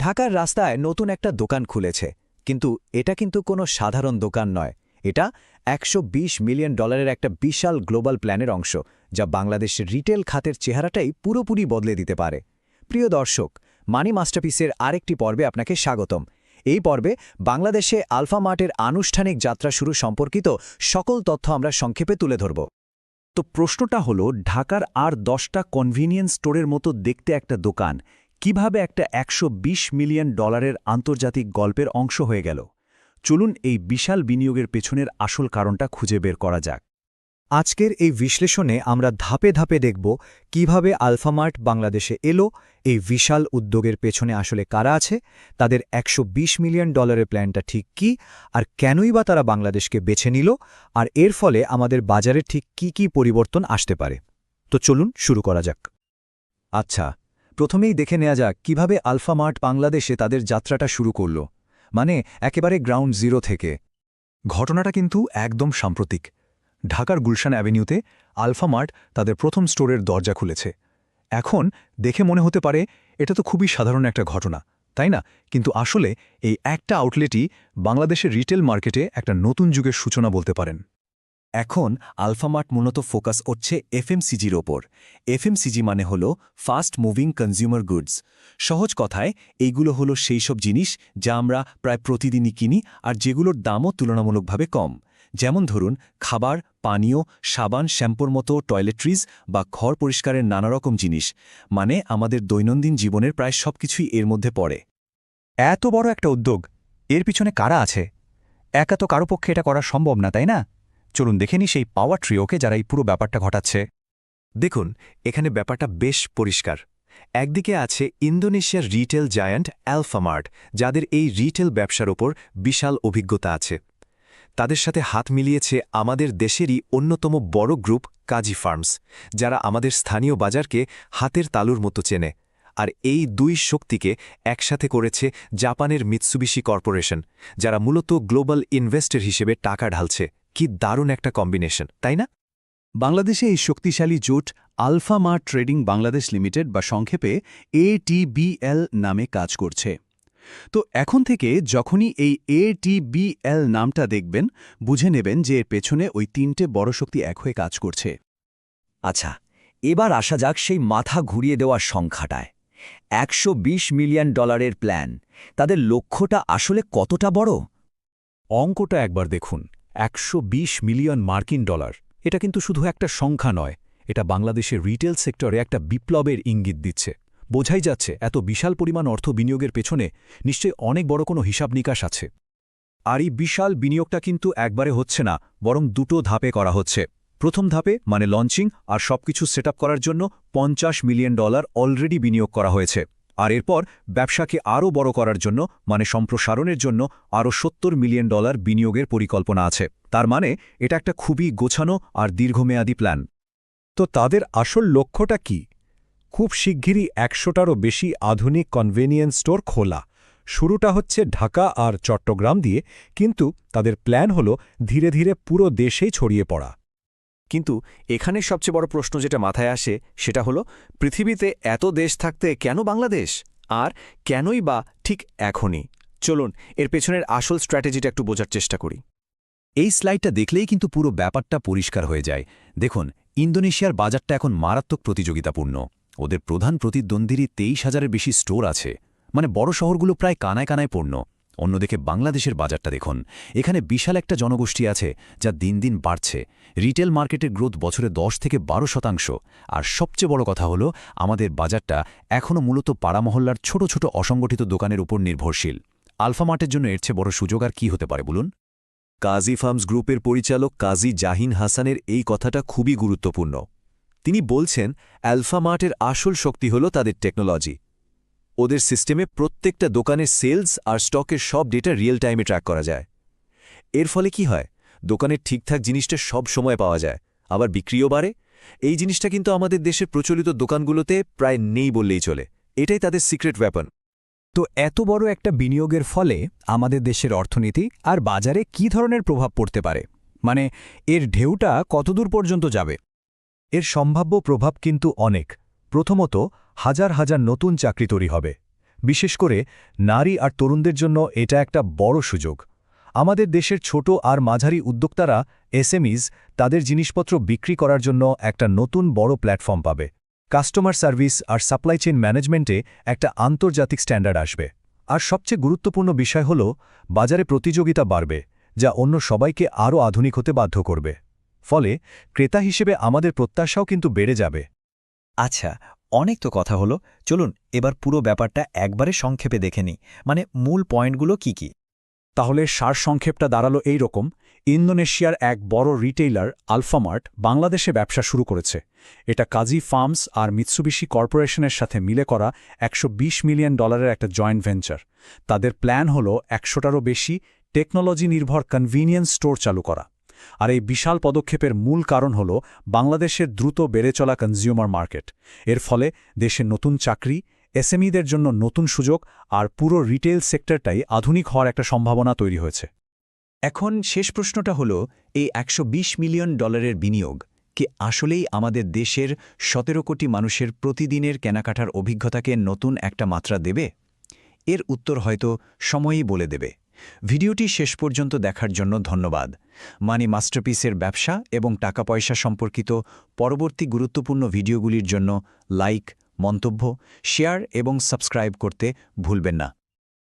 ঢাকার রাস্তায় নতুন একটা দোকান খুলেছে, কিন্তু এটা কোনো সাধারণ দোকান নয়। এটা $120 মিলিয়ন একটা বিশাল গ্লোবাল প্ল্যানের অংশ, যা বাংলাদেশের রিটেল খাতের চেহারাটাই পুরোপুরি বদলে দিতে পারে। প্রিয় দর্শক, মানি মাস্টারপিসের আরেকটি পর্বে আপনাকে স্বাগতম। এই পর্বে বাংলাদেশে আলফা মার্টের আনুষ্ঠানিক যাত্রা শুরু সম্পর্কিত সকল তথ্য আমরা সংক্ষেপে তুলে ধরব। তো প্রশ্নটা হলো, ঢাকার আর 10টা কনভিনিয়েন্স স্টোরের মতো দেখতে একটা দোকান কিভাবে একটা $120 মিলিয়ন আন্তর্জাতিক গল্পের অংশ হয়ে গেল? চলুন এই বিশাল বিনিয়োগের পেছনের আসল কারণটা খুঁজে বের করা যাক। আজকের এই বিশ্লেষণে আমরা ধাপে ধাপে দেখব কিভাবে আলফামার্ট বাংলাদেশে এলো, এই বিশাল উদ্যোগের পেছনে আসলে কারা আছে, তাদের $120 মিলিয়ন প্ল্যানটা ঠিক কী, আর কেনই বা তারা বাংলাদেশকে বেছে নিল, আর এর ফলে আমাদের বাজারে ঠিক কি পরিবর্তন আসতে পারে। তো চলুন শুরু করা যাক। আচ্ছা, প্রথমেই দেখে নেওয়া যাক কিভাবে আলফামার্ট বাংলাদেশে তাদের যাত্রাটা শুরু করল, মানে একেবারে গ্রাউন্ড জিরো থেকে। ঘটনাটা কিন্তু একদম সাম্প্রতিক। ঢাকার গুলশান অ্যাভিনিউতে আলফামার্ট তাদের প্রথম স্টোরের দরজা খুলেছে। এখন দেখে মনে হতে পারে এটা তো খুবই সাধারণ একটা ঘটনা, তাই না? কিন্তু আসলে এই একটা আউটলেটই বাংলাদেশের রিটেল মার্কেটে একটা নতুন যুগের সূচনা বলতে পারেন। এখন আলফামার্ট মূলত ফোকাস হচ্ছে এফএমসিজির ওপর। এফএমসিজি মানে হল ফাস্ট মুভিং কনজিউমার গুডস। সহজ কথায় এইগুলো হলো সেই সব জিনিস যা আমরা প্রায় প্রতিদিনই কিনি আর যেগুলোর দামও তুলনামূলকভাবে কম। যেমন ধরুন খাবার, পানীয়, সাবান, শ্যাম্পুর মতো টয়লেট্রিজ বা ঘর পরিষ্কারের নানা রকম জিনিস, মানে আমাদের দৈনন্দিন জীবনের প্রায় সবকিছুই এর মধ্যে পড়ে। এত বড় একটা উদ্যোগ, এর পিছনে কারা আছে? একা তো কারো পক্ষে এটা করা সম্ভব না, তাই না? চলুন দেখে নি সেই পাওয়ার ট্রিওকে যারা এই পুরো ব্যাপারটা ঘটাচ্ছে। দেখুন, এখানে ব্যাপারটা বেশ পরিষ্কার। একদিকে আছে ইন্দোনেশিয়ার রিটেল জায়ান্ট আলফামার্ট, যাদের এই রিটেল ব্যবসার ওপর বিশাল অভিজ্ঞতা আছে। তাদের সাথে হাত মিলিয়েছে আমাদের দেশেরই অন্যতম বড় গ্রুপ কাজী ফার্মস, যারা আমাদের স্থানীয় বাজারকে হাতের তালুর মতো চেনে। আর এই দুই শক্তিকে একসাথে করেছে জাপানের মিৎসুবিশি কর্পোরেশন, যারা মূলত গ্লোবাল ইনভেস্টর হিসেবে টাকা ঢালছে। কি দারুণ একটা কম্বিনেশন, তাই না? বাংলাদেশে এই শক্তিশালী জোট আলফামার্ট ট্রেডিং বাংলাদেশ লিমিটেড বা সংক্ষেপে ATBL নামে কাজ করছে। তো এখন থেকে যখনই এই ATBL নামটা দেখবেন, বুঝে নেবেন যে এর পেছনে ওই তিনটে বড় শক্তি এক হয়ে কাজ করছে। আচ্ছা, এবার আসা যাক সেই মাথা ঘুরিয়ে দেওয়ার সংখ্যাটায়। $120 মিলিয়ন প্ল্যান, তাদের লক্ষ্যটা আসলে কতটা বড়? অঙ্কটা একবার দেখুন, $120 মিলিয়ন মার্কিন ডলার। এটা কিন্তু শুধু একটা সংখ্যা নয়, এটা বাংলাদেশের রিটেল সেক্টরে একটা বিপ্লবের ইঙ্গিত দিচ্ছে। বোঝাই যাচ্ছে এত বিশাল পরিমাণ অর্থ বিনিয়োগের পেছনে নিশ্চয়ই অনেক বড় কোনো হিসাব নিকাশ আছে। আর এই বিশাল বিনিয়োগটা কিন্তু একবারে হচ্ছে না, বরং দুটো ধাপে করা হচ্ছে। প্রথম ধাপে মানে লঞ্চিং আর সবকিছু সেট করার জন্য $50 মিলিয়ন অলরেডি বিনিয়োগ করা হয়েছে। আর এরপর ব্যবসাকে আরও বড় করার জন্য মানে সম্প্রসারণের জন্য আরও $70 মিলিয়ন বিনিয়োগের পরিকল্পনা আছে। তার মানে এটা একটা খুবই গোছানো আর দীর্ঘমেয়াদী প্ল্যান। তো তাদের আসল লক্ষ্যটা কি? খুব শিগগিরই 100টারও বেশি আধুনিক কনভেনিয়েন্স স্টোর খোলা। শুরুটা হচ্ছে ঢাকা আর চট্টগ্রাম দিয়ে, কিন্তু তাদের প্ল্যান হল ধীরে ধীরে পুরো দেশেই ছড়িয়ে পড়া। কিন্তু এখানে সবচেয়ে বড় প্রশ্ন যেটা মাথায় আসে সেটা হলো, পৃথিবীতে এত দেশ থাকতে কেন বাংলাদেশ? আর কেনই বা ঠিক এখনই? চলুন এর পেছনের আসল স্ট্র্যাটেজিটা একটু বোঝার চেষ্টা করি। এই স্লাইডটা দেখলেই কিন্তু পুরো ব্যাপারটা পরিষ্কার হয়ে যায়। দেখুন, ইন্দোনেশিয়ার বাজারটা এখন মারাত্মক প্রতিযোগিতাপূর্ণ। ওদের প্রধান প্রতিদ্বন্দ্বীরই 23,000-এর বেশি স্টোর আছে, মানে বড় শহরগুলো প্রায় কানায় কানায় পূর্ণ। অন্যদিকে বাংলাদেশের বাজারটা দেখুন, এখানে বিশাল একটা জনগোষ্ঠী আছে যা দিন দিন বাড়ছে। রিটেল মার্কেটের গ্রোথ বছরে 10 থেকে 12%। আর সবচেয়ে বড় কথা হলো, আমাদের বাজারটা এখনও মূলত পাড়া মহল্লার ছোট ছোট অসংগঠিত দোকানের উপর নির্ভরশীল। আলফামার্টের জন্য এর চেয়ে বড় সুযোগ আর কী হতে পারে বলুন? কাজী ফার্মস গ্রুপের পরিচালক কাজী জাহিন হাসানের এই কথাটা খুবই গুরুত্বপূর্ণ। তিনি বলছেন, আলফামার্টের আসল শক্তি হল তাদের টেকনোলজি। ওদের সিস্টেমে প্রত্যেকটা দোকানের সেলস আর স্টকের সব ডেটা রিয়েল টাইমে ট্র্যাক করা যায়। এর ফলে কি হয়, দোকানের ঠিকঠাক জিনিসটা সব সময় পাওয়া যায়, আবার বিক্রিও বাড়ে। এই জিনিসটা কিন্তু আমাদের দেশের প্রচলিত দোকানগুলোতে প্রায় নেই বললেই চলে। এটাই তাদের সিক্রেট ওয়েপন। তো এত বড় একটা বিনিয়োগের ফলে আমাদের দেশের অর্থনীতি আর বাজারে কী ধরনের প্রভাব পড়তে পারে? মানে এর ঢেউটা কতদূর পর্যন্ত যাবে? এর সম্ভাব্য প্রভাব কিন্তু অনেক। প্রথমত, হাজার হাজার নতুন চাকরি তৈরি হবে। বিশেষ করে নারী আর তরুণদের জন্য এটা একটা বড় সুযোগ। আমাদের দেশের ছোট আর মাঝারি উদ্যোক্তারা এসএমইজ তাদের জিনিসপত্র বিক্রি করার জন্য একটা নতুন বড় প্ল্যাটফর্ম পাবে। কাস্টমার সার্ভিস আর সাপ্লাই চেইন ম্যানেজমেন্টে একটা আন্তর্জাতিক স্ট্যান্ডার্ড আসবে। আর সবচেয়ে গুরুত্বপূর্ণ বিষয় হল বাজারে প্রতিযোগিতা বাড়বে, যা অন্য সবাইকে আরও আধুনিক হতে বাধ্য করবে। ফলে ক্রেতা হিসেবে আমাদের প্রত্যাশাও কিন্তু বেড়ে যাবে। আচ্ছা, অনেক তো কথা হলো, চলুন এবার পুরো ব্যাপারটা একবারে সংক্ষেপে দেখে নিই। মানে মূল পয়েন্টগুলো কি কি? তাহলে সারসংক্ষেপটা দাঁড়ালো এই রকম। ইন্দোনেশিয়ার এক বড় রিটেইলার আলফামার্ট বাংলাদেশে ব্যবসা শুরু করেছে। এটা কাজী ফার্মস আর মিৎসুবিশি কর্পোরেশনের সাথে মিলে করা $120 মিলিয়ন একটা জয়েন্ট ভেঞ্চার। তাদের প্ল্যান হল 100টারও বেশি টেকনোলজি নির্ভর কনভিনিয়েন্স স্টোর চালু করা। আর এই বিশাল পদক্ষেপের মূল কারণ হল বাংলাদেশের দ্রুত বেড়ে চলা কনজিউমার মার্কেট। এর ফলে দেশে নতুন চাকরি, এসএমইদের জন্য নতুন সুযোগ আর পুরো রিটেইল সেক্টরটাই আধুনিক হওয়ার একটা সম্ভাবনা তৈরি হয়েছে। এখন শেষ প্রশ্নটা হলো, এই $120 মিলিয়ন বিনিয়োগ কি আসলেই আমাদের দেশের 17 কোটি মানুষের প্রতিদিনের কেনাকাটার অভিজ্ঞতাকে নতুন একটা মাত্রা দেবে? এর উত্তর হয়তো সময়ই বলে দেবে। ভিডিওটি শেষ পর্যন্ত দেখার জন্য ধন্যবাদ। মানি মাস্টারপিসের ব্যবসা এবং টাকা পয়সা সম্পর্কিত পরবর্তী গুরুত্বপূর্ণ ভিডিওগুলির জন্য লাইক, মন্তব্য, শেয়ার এবং সাবস্ক্রাইব করতে ভুলবেন না।